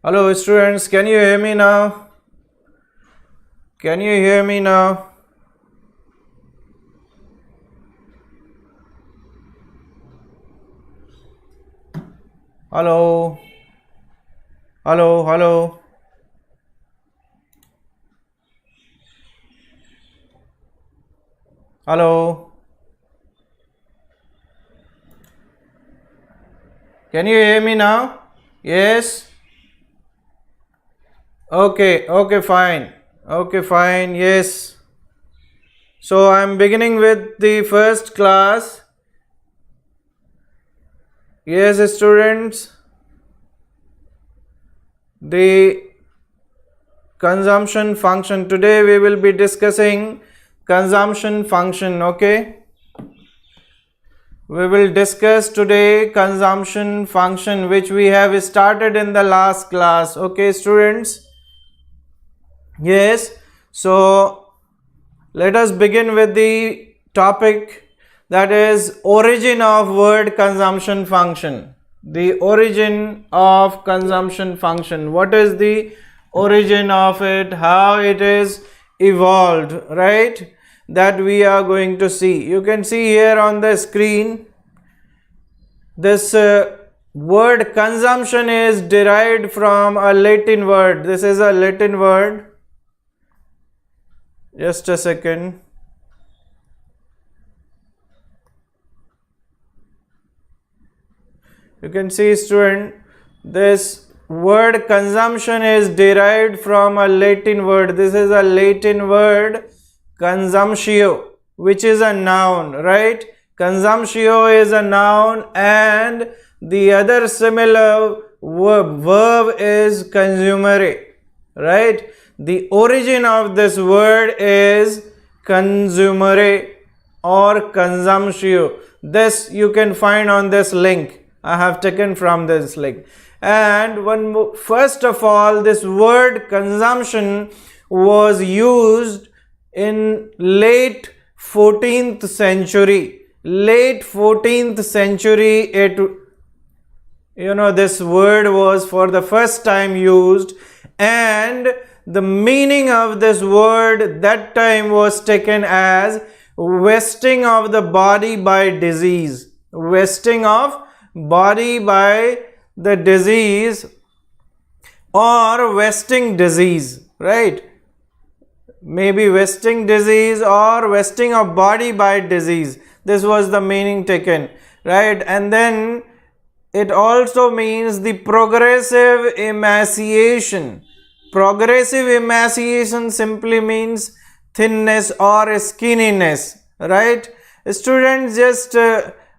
Hello students, can you hear me now? Can you hear me now? Hello? Hello, hello? Hello? Can you hear me now? Yes? Okay, fine. Okay, fine, yes. So I'm beginning with the first class. Yes, students. The consumption function. Today we will be discussing consumption function, okay? We will discuss today consumption function which we have started in the last class, okay students? Yes, so let us begin with the topic, that is origin of word consumption function. The origin of consumption function. What is the origin of it? How it is evolved, right? That we are going to see. You can see here on the screen this word consumption is derived from a Latin word. This is a Latin word. Just a second. You can see, student, this word consumption is derived from a Latin word. This is a Latin word, consumptio, which is a noun, right? Consumptio is a noun and the other similar verb is consumere, right? The origin of this word is consumere or consumptio. This you can find on this link. I have taken from this link. And first of all, this word consumption was used in late 14th century. Late 14th century, this word was for the first time used, and the meaning of this word that time was taken as wasting of the body by disease. Wasting of body by the disease or wasting disease, right? Maybe wasting disease or wasting of body by disease. This was the meaning taken, right? And then it also means the progressive emaciation. Progressive emaciation simply means thinness or skinniness, right? Students, just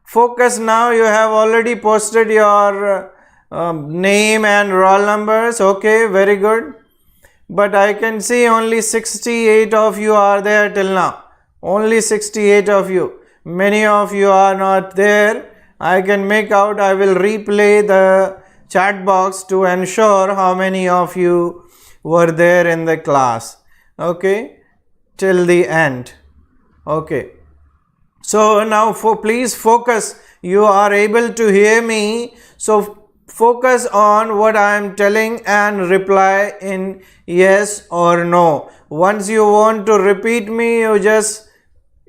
focus now. You have already posted your name and roll numbers. Okay, very good. But I can see only 68 of you are there till now. Only 68 of you. Many of you are not there. I can make out. I will replay the chat box to ensure how many of you were there in the class, okay, till the end. Okay, so now please focus. You are able to hear me, so focus on what I am telling and reply in yes or no. Once you want to repeat me, you just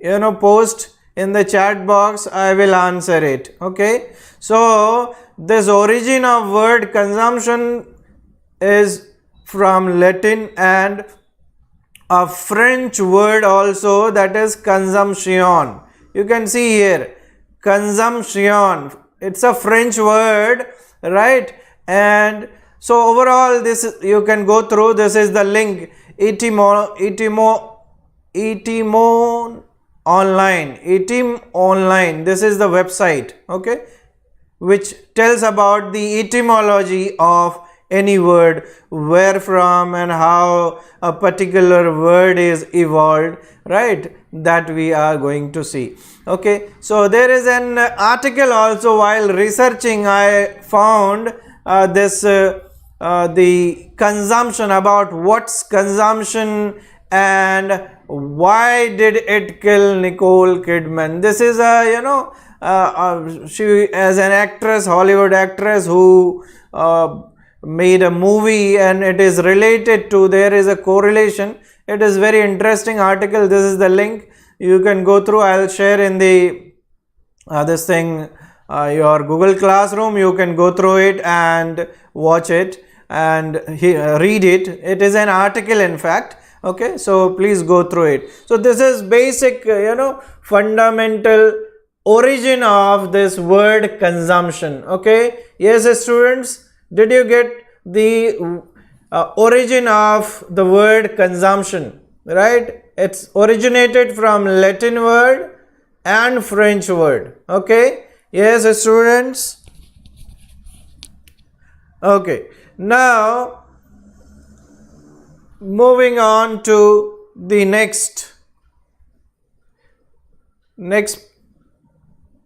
post in the chat box. I will answer it, okay? So this origin of word consumption is from Latin and a French word also, that is consumption. You can see here consumption. It's a French word, right? And so overall, this you can go through. This is the link, Etymon online. This is the website, okay, which tells about the etymology of any word, where from and how a particular word is evolved, right? That we are going to see. Okay, so there is an article also. While researching, I found the consumption, about what's consumption and why did it kill Nicole Kidman. This is she as an actress, Hollywood actress, who made a movie and it is related to, there is a correlation. It is very interesting article. This is the link. You can go through. I will share in the your Google Classroom. You can go through it and watch it and read it. It is an article in fact. Okay, so please go through it. So this is basic, fundamental origin of this word consumption. Okay, yes students, did you get the origin of the word consumption? Right, it's originated from Latin word and French word. Okay, yes students. Okay, now moving on to the next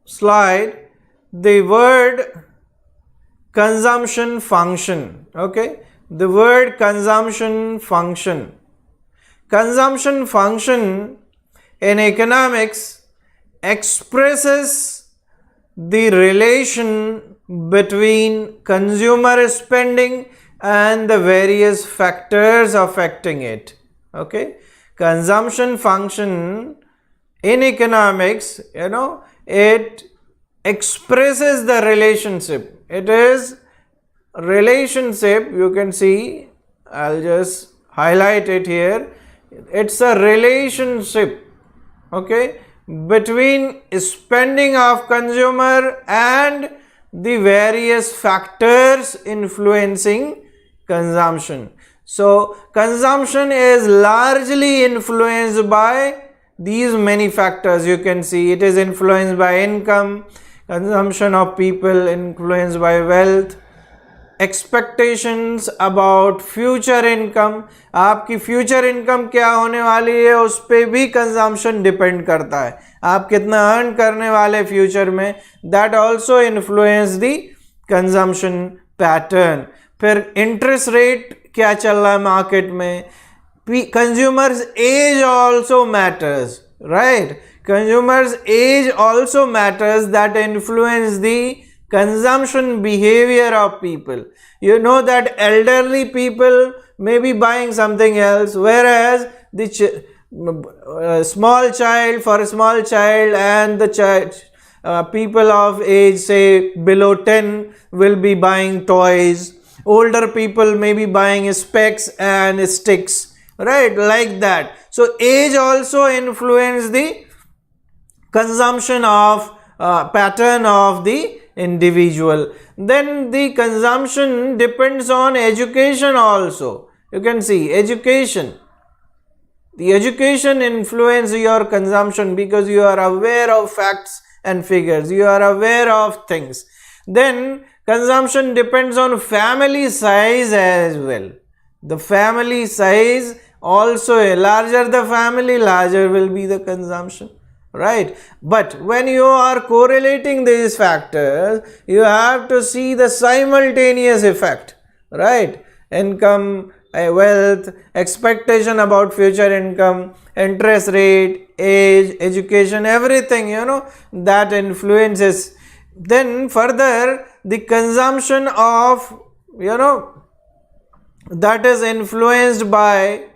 slide, the word consumption function. Okay, the word consumption function. Consumption function in economics expresses the relation between consumer spending and the various factors affecting it. Okay, consumption function in economics, it expresses the relationship. It is relationship, you can see, I'll just highlight it here. It's a relationship, okay, between spending of consumer and the various factors influencing consumption. So consumption is largely influenced by these many factors. You can see it is influenced by income, consumption of people, influenced by wealth, expectations about future income. आपकी future income क्या होने वाली है उस पे भी consumption depend करता है. आप कितना earn करने वाले future में, that also influence the consumption pattern. फिर interest rate क्या चल रहा है market में, consumers age also matters, right? Consumers age also matters, that influence the consumption behavior of people. You know that elderly people may be buying something else, whereas the small child, for a small child, and the child people of age say below 10 will be buying toys. Older people may be buying specs and sticks, right, like that. So age also influence the consumption of pattern of the individual. Then the consumption depends on education also. You can see education. The education influence your consumption because you are aware of facts and figures. You are aware of things. Then consumption depends on family size as well. The family size also, larger the family, larger will be the consumption. Right, but when you are correlating these factors, you have to see the simultaneous effect, right? Income, wealth, expectation about future income, interest rate, age, education, everything, that influences. Then further, the consumption of, that is influenced by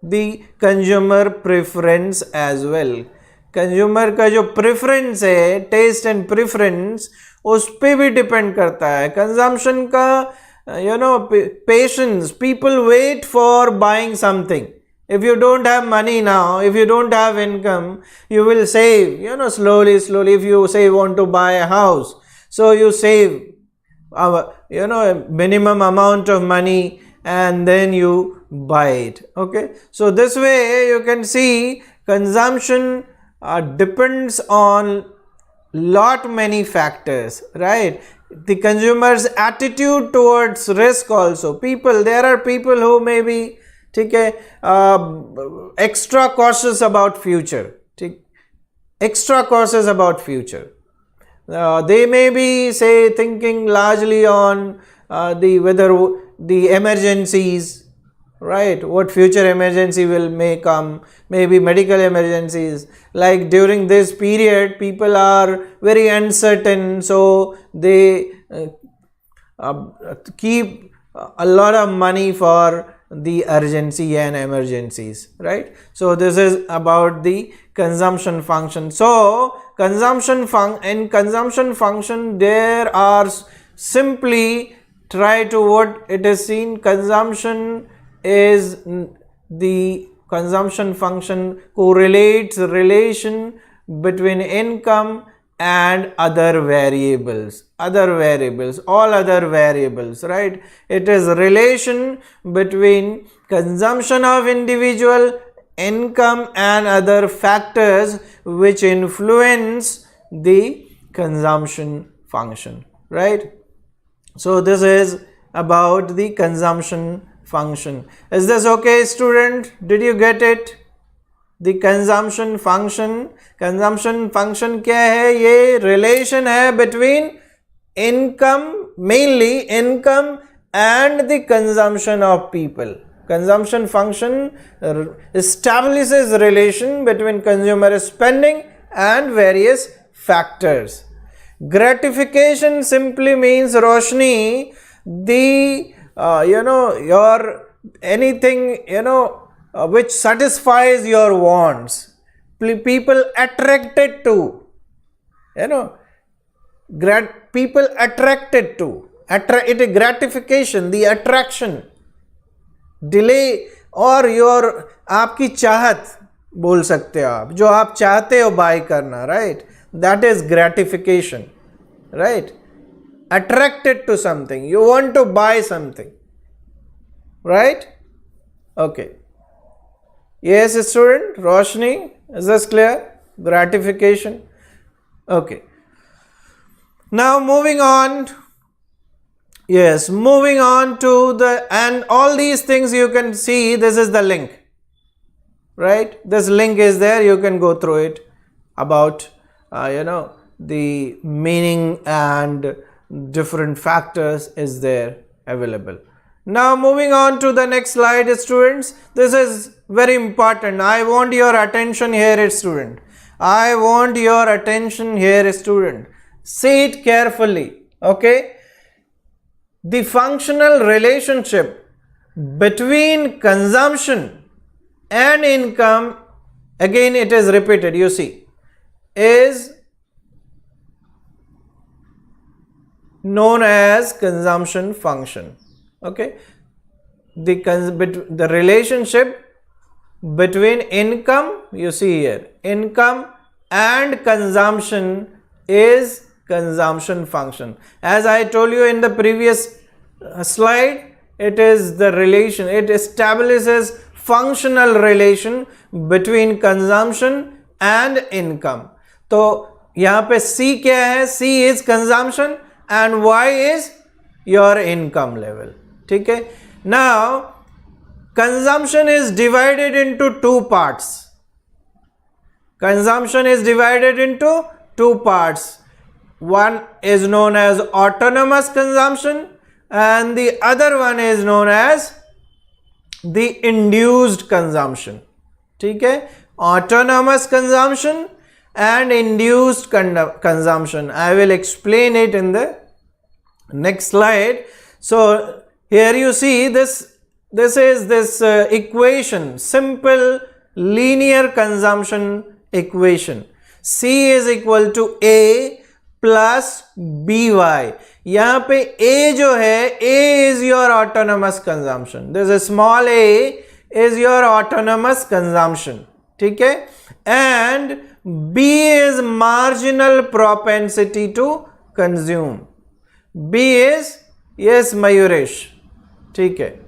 the consumer preference as well. Consumer का जो preference है, test and preference, उस पे भी depend करता है. Consumption का patience, people wait for buying something. If you don't have money now, if you don't have income, you will save, slowly. If you say you want to buy a house, so you save a minimum amount of money and then you buy it. Okay, so this way you can see consumption depends on many factors, right? The consumer's attitude towards risk also. There are people who may be extra cautious about future. Extra cautious about future. They may be thinking largely on the emergencies, right? What future emergency may come, maybe medical emergencies. Like during this period, people are very uncertain, so they keep a lot of money for the urgency and emergencies, right? So this is about the consumption function. So consumption function there are simply try to what it is seen. Consumption is the consumption function correlates relation between income and other variables, all other variables, right? It is relation between consumption of individual, income and other factors which influence the consumption function, right? So this is about the consumption function. Is this okay, student? Did you get it? The consumption function क्या है? ये relation है between income, mainly income and the consumption of people. Consumption function establishes relation between consumer spending and various factors. Gratification simply means, Roshni, the your anything which satisfies your wants. People attracted to, people attracted to, it is gratification, the attraction, delay और your आपकी चाहत बोल सकते हो आप, जो आप चाहते हो बाय करना, right? That is gratification, right? Attracted to something, you want to buy something, right? Okay. Yes, student, Roshni, is this clear? Gratification. Okay. Now moving on. Yes, moving on to the, and all these things you can see, this is the link, right? This link is there, you can go through it about, the meaning and different factors is there available. Now moving on to the next slide, students. This is very important. I want your attention here, student. I want your attention here, student. See it carefully, okay? The functional relationship between consumption and income, again it is repeated, you see, is known as consumption function. Okay, the relationship between income, you see here, income and consumption is consumption function. As I told you in the previous slide, it is the relation, it establishes functional relation between consumption and income. तो यहाँ पे C क्या है? C is consumption and Y is your income level. ठीक है? Now consumption is divided into two parts. Consumption is divided into two parts. One is known as autonomous consumption and the other one is known as the induced consumption. ठीक है? Autonomous consumption and induced consumption. I will explain it in the next slide. So here you see this is this equation, simple linear consumption equation. C is equal to A plus BY. यहाँ पे A जो है, A is your autonomous consumption. This is small a is your autonomous consumption. ठीक है? And B is marginal propensity to consume. B is, yes Mayuresh, ठीक है?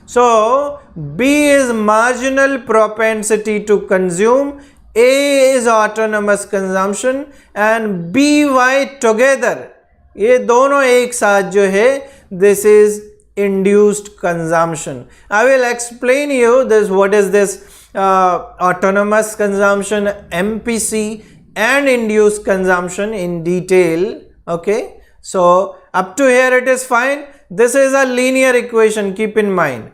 So B is marginal propensity to consume, A is autonomous consumption and BY together, ये दोनों एक साथ जो है, this is induced consumption. I will explain you this, what is this autonomous consumption, MPC and induced consumption in detail. Okay, so up to here it is fine. This is a linear equation, keep in mind.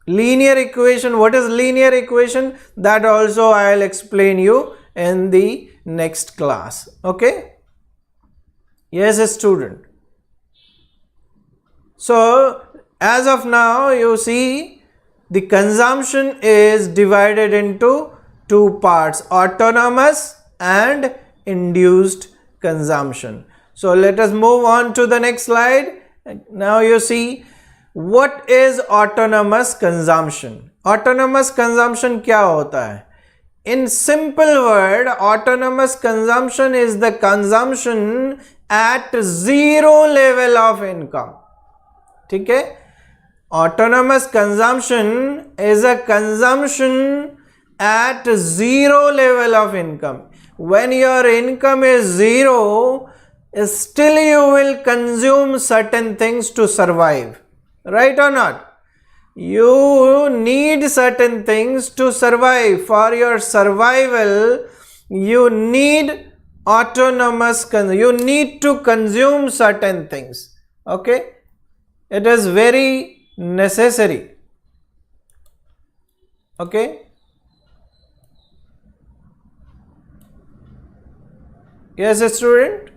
Linear equation, what is linear equation? That also I will explain you in the next class. Okay, yes student. So as of now you see the consumption is divided into two parts, autonomous and induced consumption. So let us move on to the next slide. Now you see what is autonomous consumption. Autonomous consumption क्या होता है? In simple word, autonomous consumption is the consumption at zero level of income. ठीक है? Autonomous consumption is a consumption at zero level of income. When your income is zero, still you will consume certain things to survive. Right or not? You need certain things to survive. For your survival, you need you need to consume certain things. Okay? It is very necessary. Okay? Yes, student?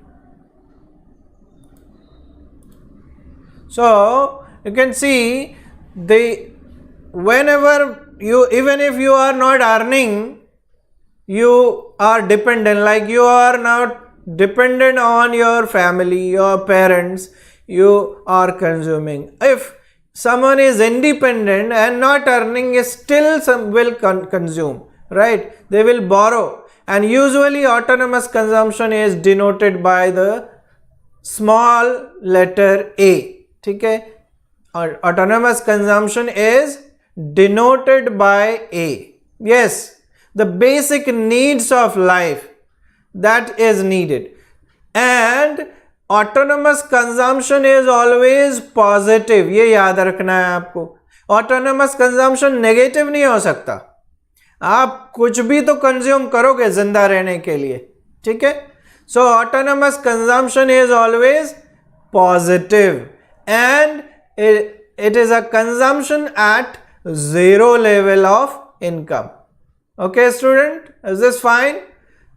So you can see whenever even if you are not earning, you are dependent, like you are not dependent on your family, your parents, you are consuming. If someone is independent and not earning, still some will consume, right? They will borrow, and usually autonomous consumption is denoted by the small letter A. ठीक है? Autonomous consumption is denoted by A. Yes, the basic needs of life that is needed. And autonomous consumption is always positive. ये याद रखना है आपको. Autonomous consumption negative नहीं हो सकता. आप कुछ भी तो कंज्यूम करोगे जिंदा रहने के लिए. ठीक है? So autonomous consumption is always positive, and it is a consumption at zero level of income. Okay, student, is this fine?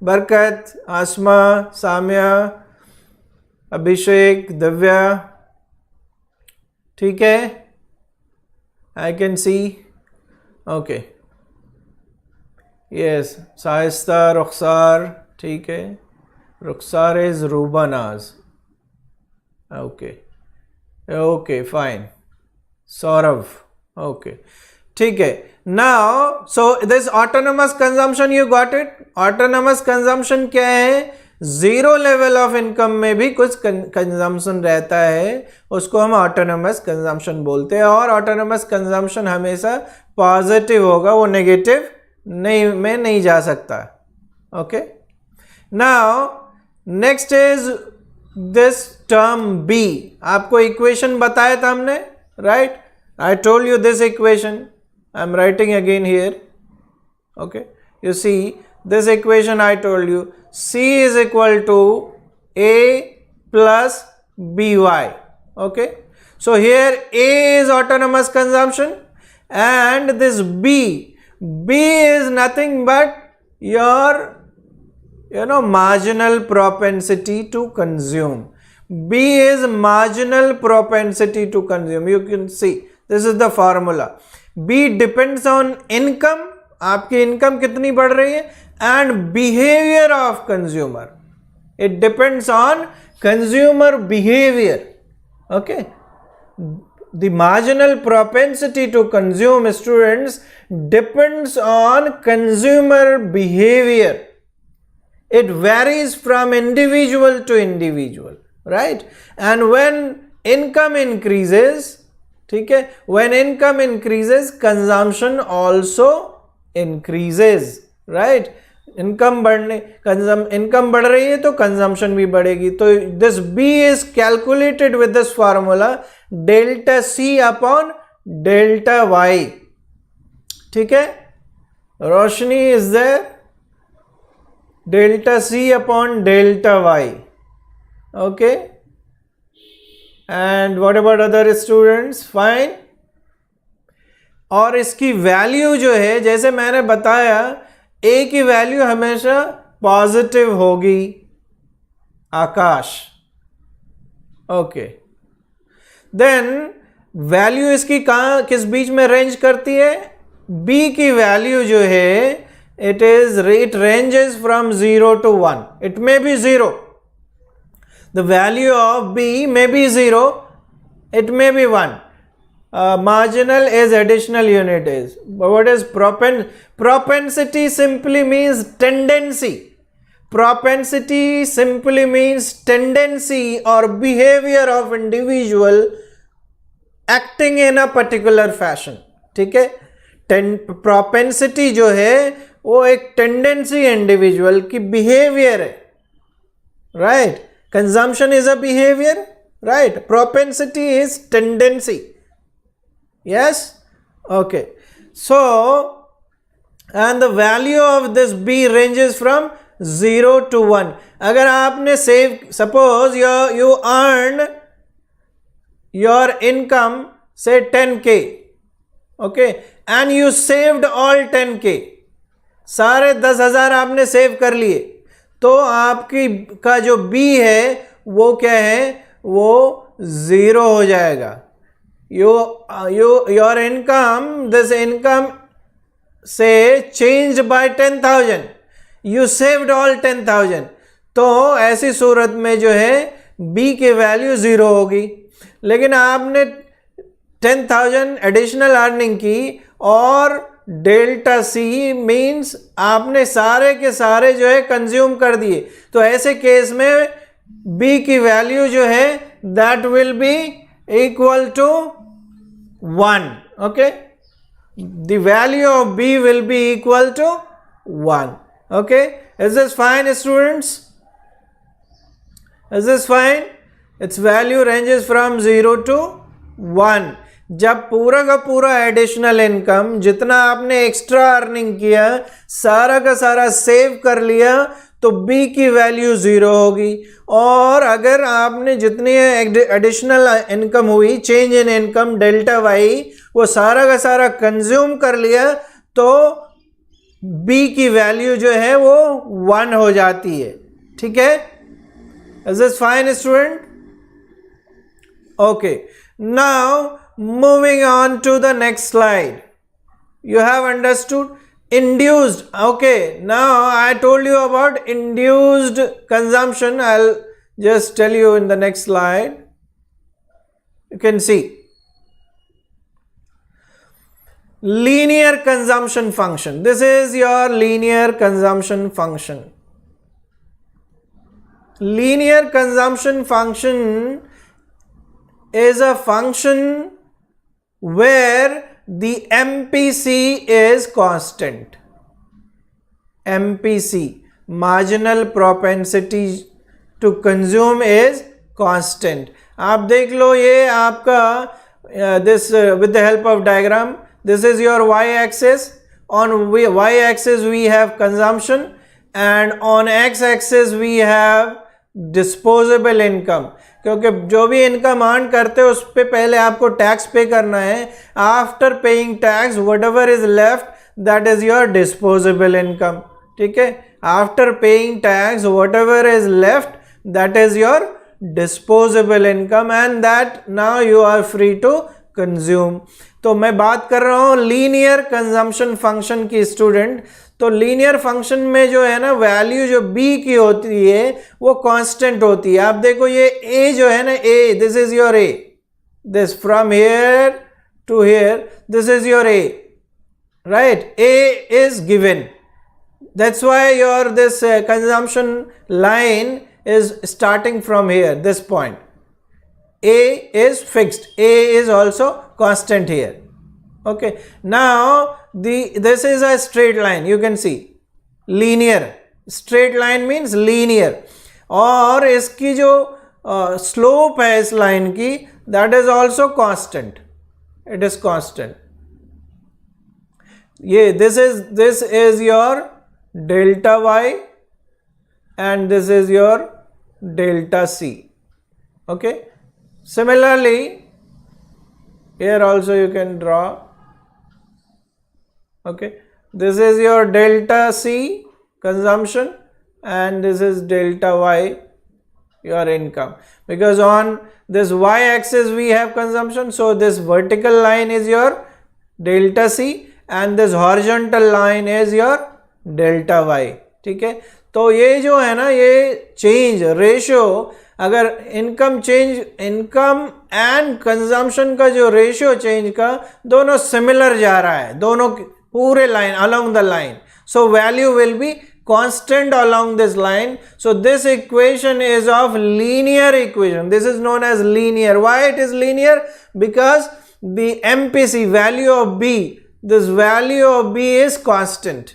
Barkat, Asma, Samya, Abhishek, Divya. ठीक है? I can see. Okay. Yes, Saista, Rukhsar. ठीक है? Rukhsar is Rubanaz. Okay. Okay, fine. Saurav. Okay. ठीक है. Now, so this autonomous consumption, you got it? Autonomous consumption क्या है? Zero level of income में भी कुछ consumption रहता है, उसको हम autonomous consumption बोलते हैं. और autonomous consumption हमेशा positive होगा, वो negative नहीं जा सकता. Okay. Now, next is this term B. आपको equation बताया था हमने, right? I told you this equation. I am writing again here. Okay. You see this equation I told you. C is equal to A plus BY. Okay. So here A is autonomous consumption, and this B is nothing but your marginal propensity to consume. B is marginal propensity to consume. You can see this is the formula. B depends on income. आपकी income कितनी बढ़ रही है, and behavior of consumer. It depends on consumer behavior. Okay. The marginal propensity to consume, students, depends on consumer behavior. It varies from individual to individual, right? And when income increases, okay, when income increases, consumption also increases, right? Income बढ़ रही है तो consumption भी बढ़ेगी. तो this B is calculated with this formula delta C upon delta Y. ठीक है? रोशनी is there? Delta C upon delta Y. Okay. And what about other students? Fine. और इसकी वैल्यू जो है, जैसे मैंने बताया, A की वैल्यू हमेशा पॉजिटिव होगी. आकाश. ओके. देन वैल्यू इसकी कहाँ किस बीच में रेंज करती है? बी की वैल्यू जो है it ranges from 0 to 1. It may be 0. The value of B may be 0, it may be 1. Marginal is additional unit is. But what is propensity? Simply means tendency. Propensity simply means tendency or behavior of individual acting in a particular fashion. ठीक है? Propensity जो है वो एक tendency individual की behavior है. Right? Consumption is a behavior. Right? Propensity is tendency. Yes? Okay. So, and the value of this B ranges from 0 to 1. अगर आपने save, suppose you earn your income say 10k. Okay. And you saved all 10k. सारे 10,000 आपने save कर लिए, तो आपकी का जो B है वो क्या है? वो 0 हो जाएगा. Your income, this income say changed by 10,000. You saved all 10,000. तो ऐसी सूरत में जो है B की वैल्यू 0 होगी. लेकिन आपने 10,000 एडिशनल अर्निंग की और डेल्टा सी मीन्स आपने सारे के सारे जो है कंज्यूम कर दिए, तो ऐसे केस में B की वैल्यू जो है that will be equal to 1. Okay, the value of B will be equal to 1. Okay, is this fine students? Is this fine? Its value ranges from 0 to 1. जब पूरा का पूरा एडिशनल इनकम जितना आपने extra earning किया सारा का सारा सेव कर लिया तो B की वैल्यू 0 होगी. और अगर आपने जितनी एडिशनल इनकम हुई, change in income delta Y, वो सारा का सारा कंज्यूम कर लिया तो B की वैल्यू जो है वो 1 हो जाती है. ठीक है? Is this fine student? Okay, now moving on to the next slide. You have understood induced. Okay, now I told you about induced consumption. I'll just tell you in the next slide. You can see linear consumption function. This is your linear consumption function. Linear consumption function is a function where the MPC is constant. MPC, marginal propensity to consume, is constant. आप देख लो ये आपका this with the help of diagram. This is your y-axis. On y-axis we have consumption and on x-axis we have disposable income. क्योंकि जो भी income earn करते हो उस पे पहले आपको टैक्स पे करना है. After paying tax whatever is left that is your disposable income. ठीक है? After paying tax whatever is left that is your disposable income and that now you are free to consume. तो मैं बात कर रहा हूँ linear consumption function की student. तो लीनियर फंक्शन में जो है ना वैल्यू जो B की होती है वो कांस्टेंट होती है. आप देखो ये A जो है ना, A, this is your A, this from here to here, this is your A, right? A is given, that's why your this consumption line is starting from here, this point. A is fixed, A is also constant here. Okay, now this is a straight line. You can see linear, straight line means linear. और इसकी जो slope है इस line की that is also constant. It is constant. ये this is your delta y and this is your delta c. Okay. Similarly, here also you can draw. Okay, this is your delta C consumption and this is delta Y your income, because on this y-axis we have consumption, so this vertical line is your delta C and this horizontal line is your delta y. ठीक है, तो ये जो है ना, ये change ratio, अगर income change, income and consumption का जो रेशियो चेंज का दोनों सिमिलर जा रहा है, दोनों पूरे line along the line, so value will be constant along this line. So this equation is of linear equation. This is known as linear. Why it is linear? Because the MPC value of B, this value of B is constant.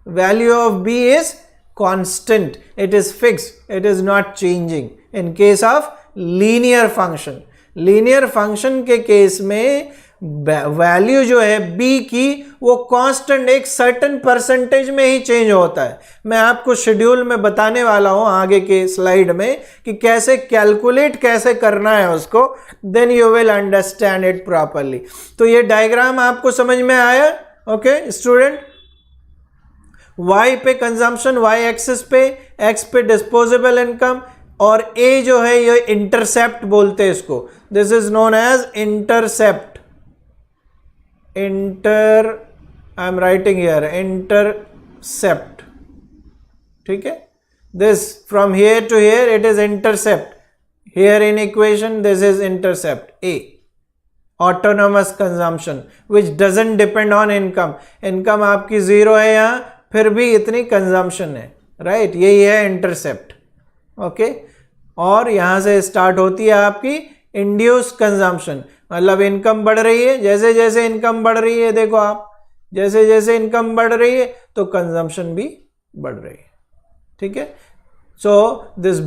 Value of B is constant. It is fixed. It is not changing. In case of linear function. Linear function के case में value जो है b की वो constant एक certain percentage में ही change होता है. मैं आपको शेड्यूल में बताने वाला हूं आगे के स्लाइड में कि कैसे कैलकुलेट कैसे करना है उसको, then you will understand it properly. तो ये डायग्राम आपको समझ में आया? ओके स्टूडेंट, y पे कंजम्पशन, y एक्सिस पे, x पे डिस्पोजेबल इनकम, और a जो है ये इंटरसेप्ट बोलते हैं इसको. This is known as intercept. I am writing here intercept. ठीक है, this from here to here it is intercept. Here in equation this is intercept A. Autonomous consumption which doesn't depend on income. Income आपकी zero है यहाँ, फिर भी इतनी consumption है, right? यही है इंटरसेप्ट. ओके, और यहाँ से स्टार्ट होती है आपकी इंड्यूस कंजम्पशन. मतलब इनकम बढ़ रही है, जैसे जैसे इनकम बढ़ रही है, देखो आप, जैसे जैसे इनकम बढ़ रही है तो कंजम्पशन भी बढ़ रही है. ठीक है, so this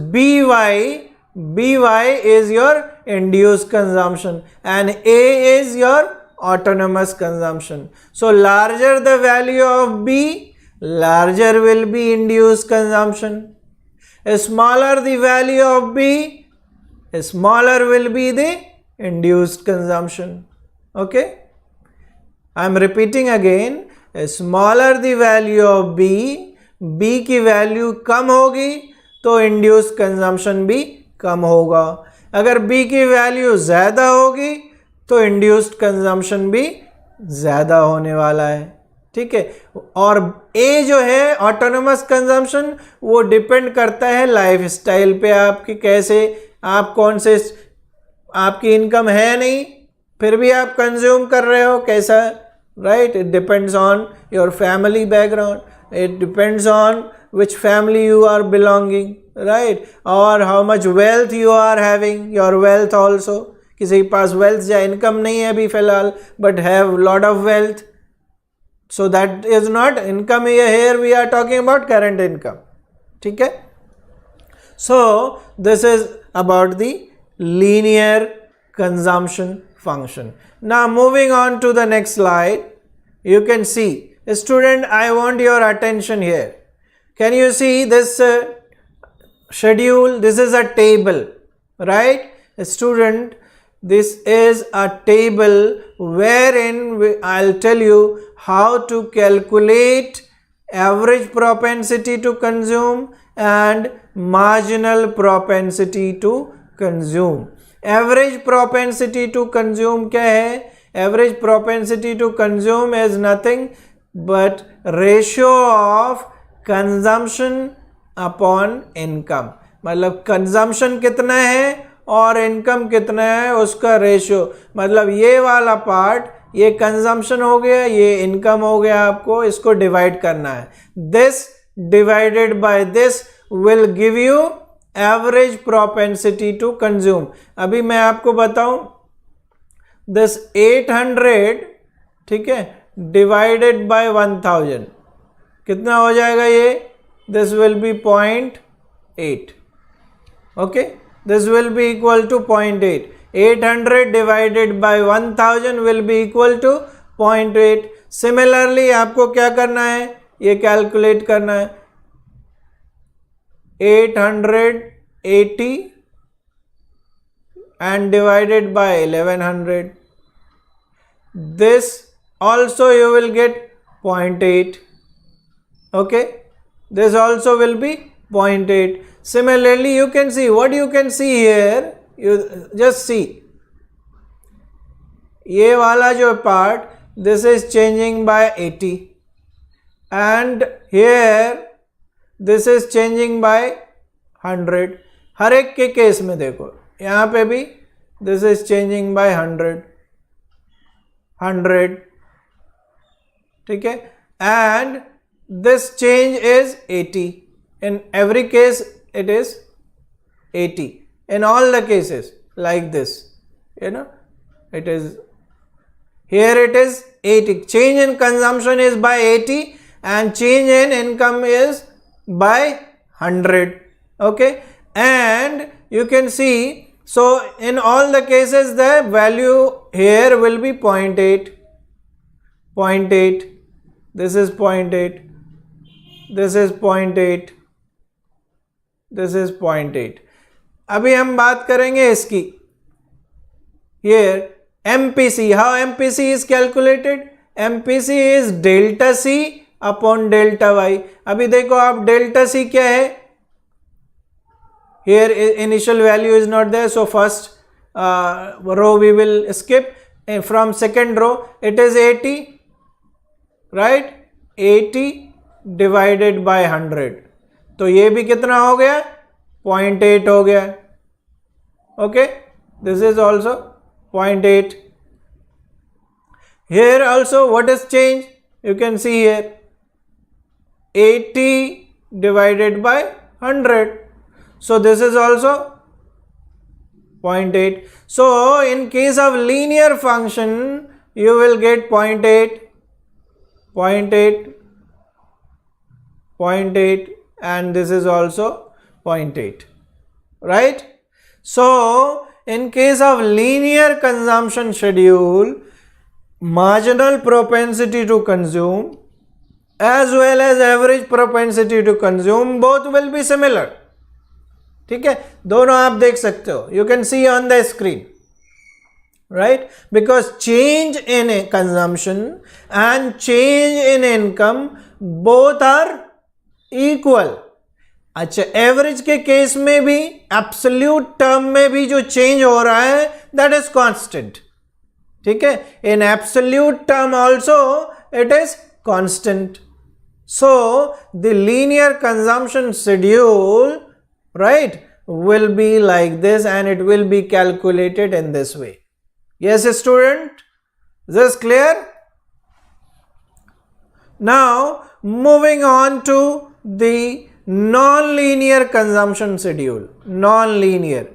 by is your induced consumption and A is your autonomous consumption. So larger the value of B, larger will be induced consumption. Smaller the value of B, smaller will be the induced consumption. Okay, I am repeating again, smaller the value of B, B की value कम होगी तो induced consumption भी कम होगा. अगर B की value ज़्यादा होगी तो induced consumption भी ज़्यादा होने वाला है. ठीक है, और A जो है ऑटोनोमस कंजम्पशन, वो डिपेंड करता है लाइफ स्टाइल पे आपकी, कैसे आप कौन से, आपकी इनकम है नहीं फिर भी आप कंज्यूम कर रहे हो, कैसा, right? It depends on your family background, it depends on which family you are belonging, right? और how much wealth you are having, your wealth also. किसी के पास वेल्थ या इनकम नहीं है अभी फिलहाल, but have lot of wealth, so that is not income. Here we are talking about current income. ठीक है, so this is about the linear consumption function. Now moving on to the next slide, you can see, student, I want your attention here. Can you see this schedule? This is a table, right? Student, this is a table wherein I'll tell you how to calculate average propensity to consume and marginal propensity to consume. Average propensity to consume क्या है? Average propensity to consume is nothing but ratio of consumption upon income. मतलब consumption कितना है और income कितना है उसका ratio. मतलब ये वाला पार्ट, ये कंजम्पशन हो गया, ये इनकम हो गया, आपको इसको डिवाइड करना है. This divided by this will give you average propensity to consume. अभी मैं आपको बताऊं, दिस 800, ठीक है, डिवाइडेड बाय 1000 कितना हो जाएगा ये? This will be 0.8. Okay, this will be equal to 0.8. 800 divided by 1000 will be equal to 0.8. Similarly आपको क्या करना है? ये कैलकुलेट करना है. 880 and divided by 1100. This also you will get 0.8. Okay, this also will be 0.8. Similarly, you can see, what you can see here, you just see, ये वाला जो part, this is changing by 80 and here this is changing by 100. हर एक के case में देखो, यहाँ पे भी this is changing by 100, ठीक है, and this change is 80. In every case it is 80. In all the cases like this, you know, it is, here it is 80. Change in consumption is by 80 and change in income is by 100. Okay, and you can see, so in all the cases the value here will be 0.8, 0.8, this is 0.8, this is 0.8, this is 0.8. अभी हम बात करेंगे इसकी, here MPC, how MPC is calculated? MPC is delta C upon delta Y. अभी देखो आप delta C क्या है, here initial value is not there, so first row we will skip, and from second row it is 80, right, 80 divided by 100, तो ये भी कितना हो गया, 0.8 हो गया. Okay, this is also 0.8. Here also what is changed, you can see here 80 divided by 100, so this is also 0.8. So in case of linear function you will get 0.8, 0.8, 0.8, and this is also 0.8, right? So in case of linear consumption schedule, marginal propensity to consume as well as average propensity to consume both will be similar. ठीक है, दोनों आप देख सकते हो, you can see on the screen, right? Because change in consumption and change in income both are equal. अच्छा, average के case में भी एब्सोल्यूट टर्म में भी जो चेंज हो रहा है दैट इज कांस्टेंट, ठीक है, in absolute term also it is constant. So the linear consumption schedule, right, will be like this and it will be calculated in this way. Yes student, is this clear? Now moving on to the non-linear consumption schedule, non-linear.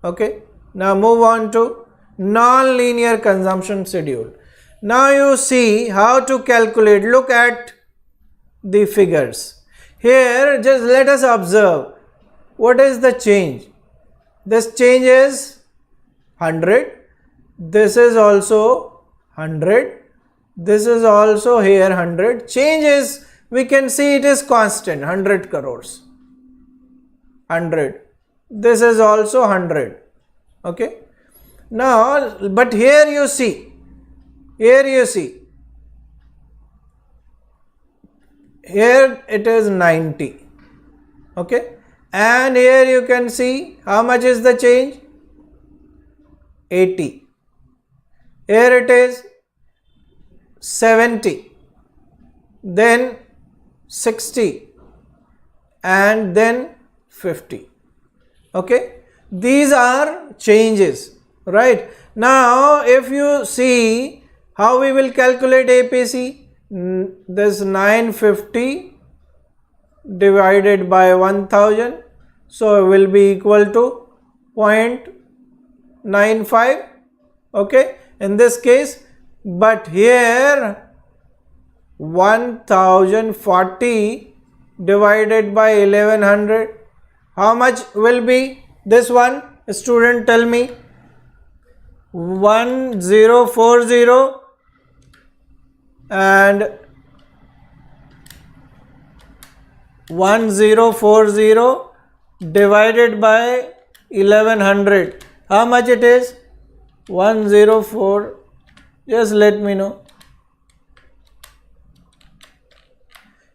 Okay, now move on to non-linear consumption schedule. Now you see how to calculate. Look at the figures here, just let us observe what is the change. This change is 100, this is also 100, this is also here 100. Change is, we can see it is constant, 100 crores, 100, this is also 100. Okay, now but here you see, here it is 90. Okay, and here you can see how much is the change, 80. Here it is 70, then 60, and then 50. Okay, these are changes, right? Now if you see how we will calculate APC, this 950 divided by 1000, so it will be equal to 0.95. okay, in this case, but here 1040 divided by 1100, how much will be this one? Student, tell me. 1040 and 1040 divided by 1100, how much it is? 104, just let me know.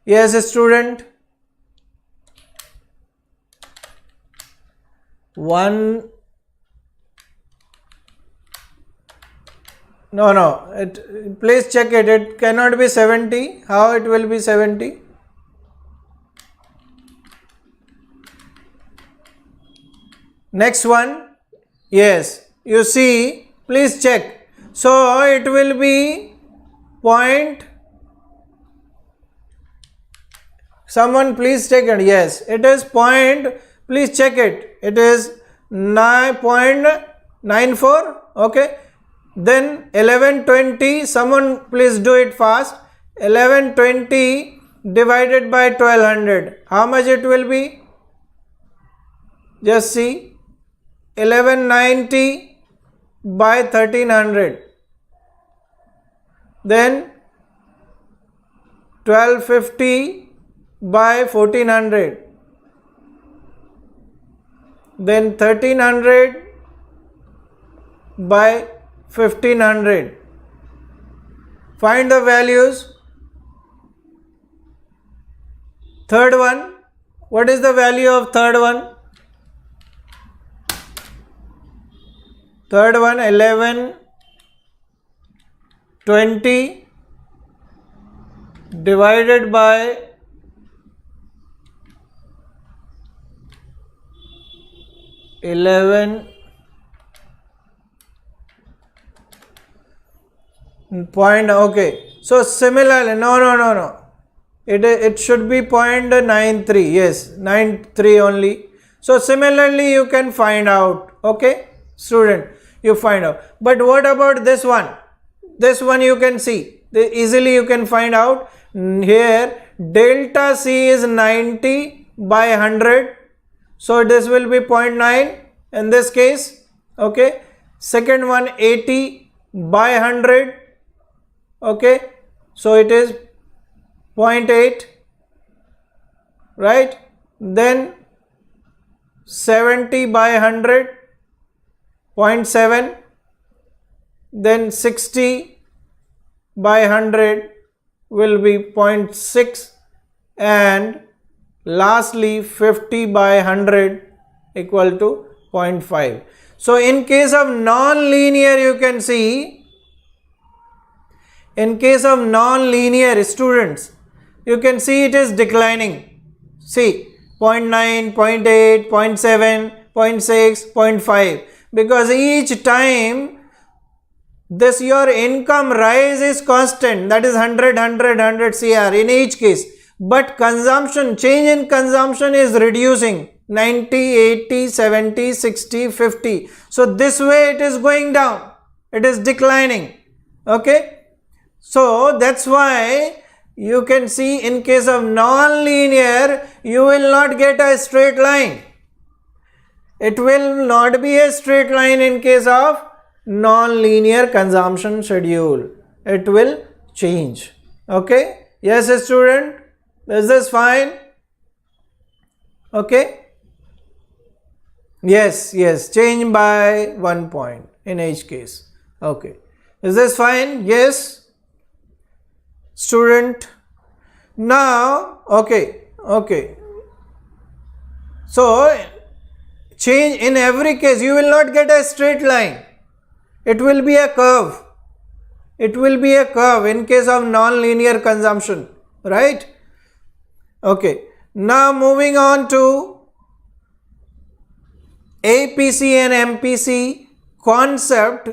Yes student, 1 No, please check it. It cannot be 70. How it will be 70? Next one. Yes, you see, please check. So it will be point. Someone please check it. Yes, it is point. Please check it. It is 9.94. Okay. Then 1120. Someone please do it fast. 1120 divided by 1200. How much it will be? Just see. 1190 by 1300. Then 1250 by 1400. Then 1300 by 1500. Find the values. Third one. What is the value of third one? Third one, 1120 divided by 11 point. Okay, so similarly, no, it should be 0.93. Yes, 93 only. So similarly you can find out. Okay, student, you find out. But what about this one? This one you can see easily, you can find out. Here delta C is 90 by 100, so this will be 0.9 in this case. Okay, second one 80 by 100. Okay, so it is 0.8, right? Then 70 by 100, 0.7. Then 60 by 100 will be 0.6, and lastly 50 by 100 equal to 0.5. So in case of non-linear, you can see, in case of non-linear, students, you can see it is declining. See, 0.9, 0.8, 0.7, 0.6, 0.5, because each time this your income rise is constant, that is 100 CR in each case, but consumption, change in consumption is reducing 90, 80, 70, 60, 50. So this way it is going down, it is declining. Okay, so that's why you can see in case of non-linear, you will not get a straight line. It will not be a straight line in case of non-linear consumption schedule. It will change. Okay, yes student, is this fine? Okay, yes, change by 1 point in each case. Okay, is this fine? Yes student. Now okay, so change in every case, you will not get a straight line, it will be a curve. It will be a curve in case of non-linear consumption, right? Okay, now moving on to APC and MPC concept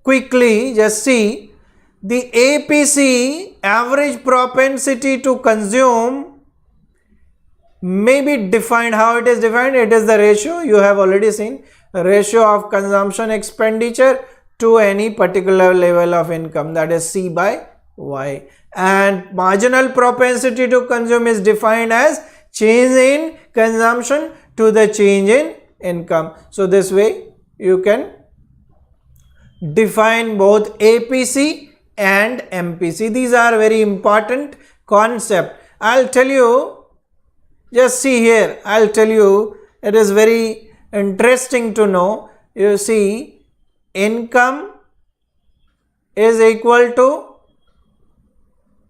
quickly. Just see, the APC average propensity to consume may be defined. How it is defined? It is the ratio, you have already seen, ratio of consumption expenditure to any particular level of income, that is C by Y. And marginal propensity to consume is defined as change in consumption to the change in income. So this way you can define both APC and MPC. These are very important concepts. I'll tell you, just see here, I'll tell you, it is very interesting to know. You see, income is equal to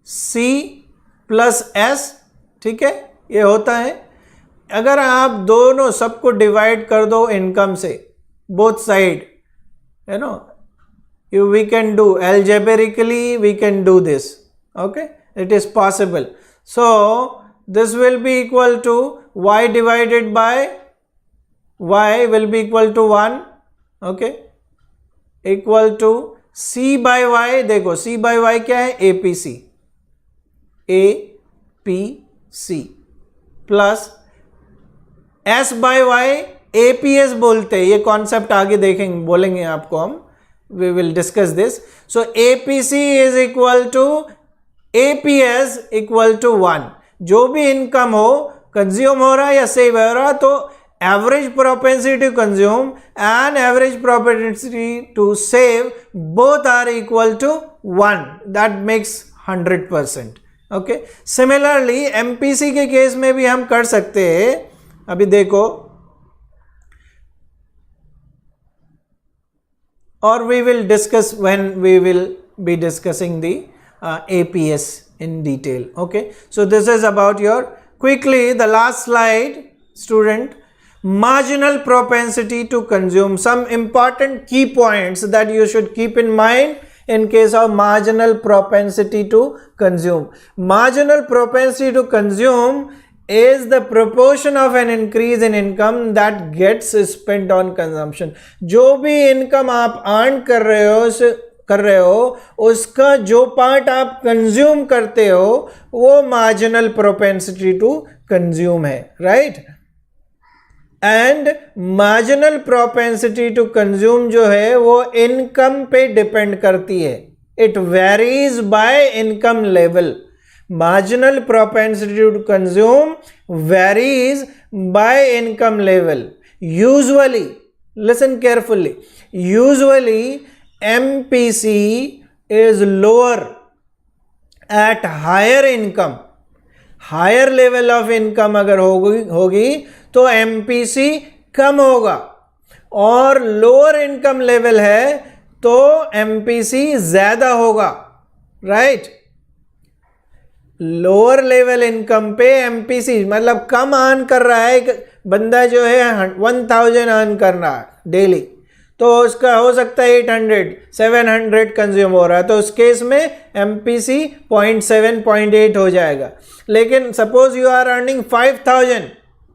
C plus S. ठीक है, ये होता है. अगर आप दोनों सबको divide कर दो इनकम से, both side, we can do algebraically, we can do this. Okay, it is possible. So this will be equal to y divided by y will be equal to 1. Okay, equal to c by y. देखो c by y क्या है? APC, APC plus s by y APS बोलते हैं. ये concept आगे देखेंगे, बोलेंगे आपको हम. We will discuss this. So APC is equal to APS equal to 1. जो भी इनकम हो, कंज्यूम हो रहा है या सेव हो रहा, तो average propensity to consume and average propensity to save both are equal to 1. That makes 100%. Okay, similarly MPC के केस में भी हम कर सकते हैं. अभी देखो, or we will discuss when we will be discussing the APS in detail. Okay, so this is about your, quickly the last slide student, marginal propensity to consume. Some important key points that you should keep in mind in case of marginal propensity to consume. Marginal propensity to consume is the proportion of an increase in income that gets spent on consumption. जो भी income आप earn कर रहे हो उसका जो part आप consume करते हो वो मार्जिनल प्रोपेंसिटी टू कंज्यूम है, right. And marginal propensity to consume जो है वो इनकम पे डिपेंड करती है. It varies by income level. Marginal propensity to consume varies by income level. Usually, listen carefully, usually MPC is lower at higher income. Higher level of income अगर होगी तो MPC कम होगा, और lower income level है तो MPC ज़्यादा होगा, right? Lower level income पे एमपीसी मतलब कम अर्न कर रहा है बंदा जो है 1000 अर्न कर रहा है डेली, तो उसका हो सकता है 800-700 कंज्यूम हो रहा है, तो उस केस में एमपीसी 0.7 0.8 हो जाएगा. लेकिन suppose you are earning 5000,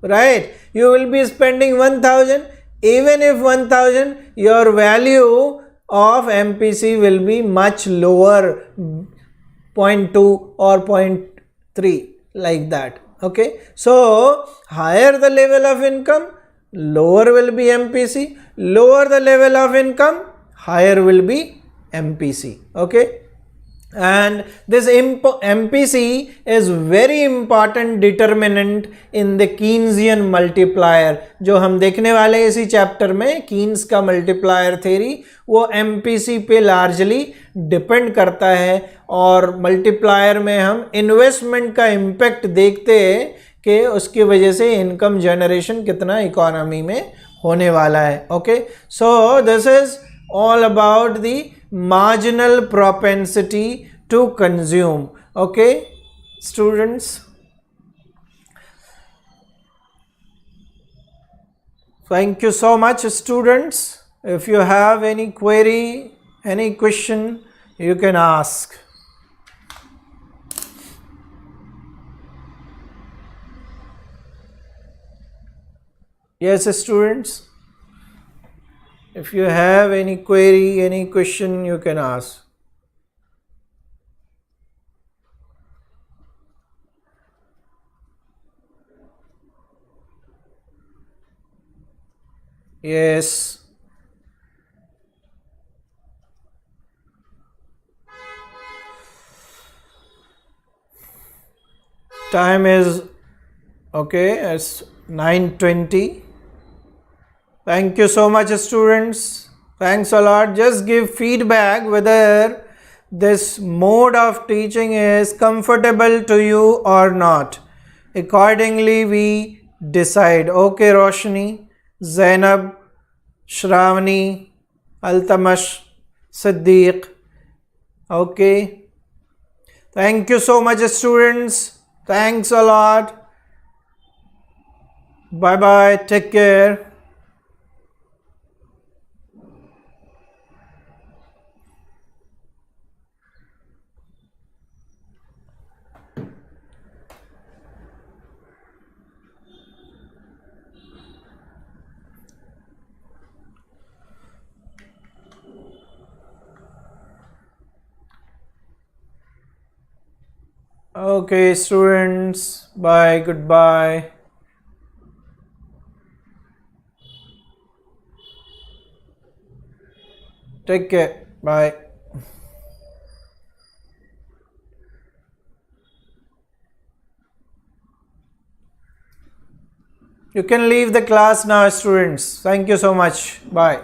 right, you will be spending 1000. Even if 1000 your value of MPC will be much lower, 0.2 or 0.3, like that. Okay, so higher the level of income, lower will be MPC. Lower the level of income, higher will be MPC. Okay, and this MPC is very important determinant in the Keynesian multiplier. जो हम देखने वाले हैं इसी chapter में, Keynes का multiplier theory, वो MPC पे लार्जली डिपेंड करता है. और मल्टीप्लायर में हम इन्वेस्टमेंट का इम्पैक्ट देखते हैं कि उसकी वजह से इनकम जनरेशन कितना इकोनॉमी में होने वाला है. Okay, so this is all about the marginal propensity to consume. Okay students, thank you so much students. If you have any query, any question, you can ask. Yes students, if you have any query, any question, you can ask. Yes. Time is okay, it's 9:20. Thank you so much students. Thanks a lot. Just give feedback whether this mode of teaching is comfortable to you or not. Accordingly we decide. Okay Roshni, Zainab, Shravani, Altamash, Siddiq. Okay. Thank you so much students. Thanks a lot. Bye bye. Take care. Okay, students, bye, goodbye. Take care, bye. You can leave the class now, students. Thank you so much. Bye.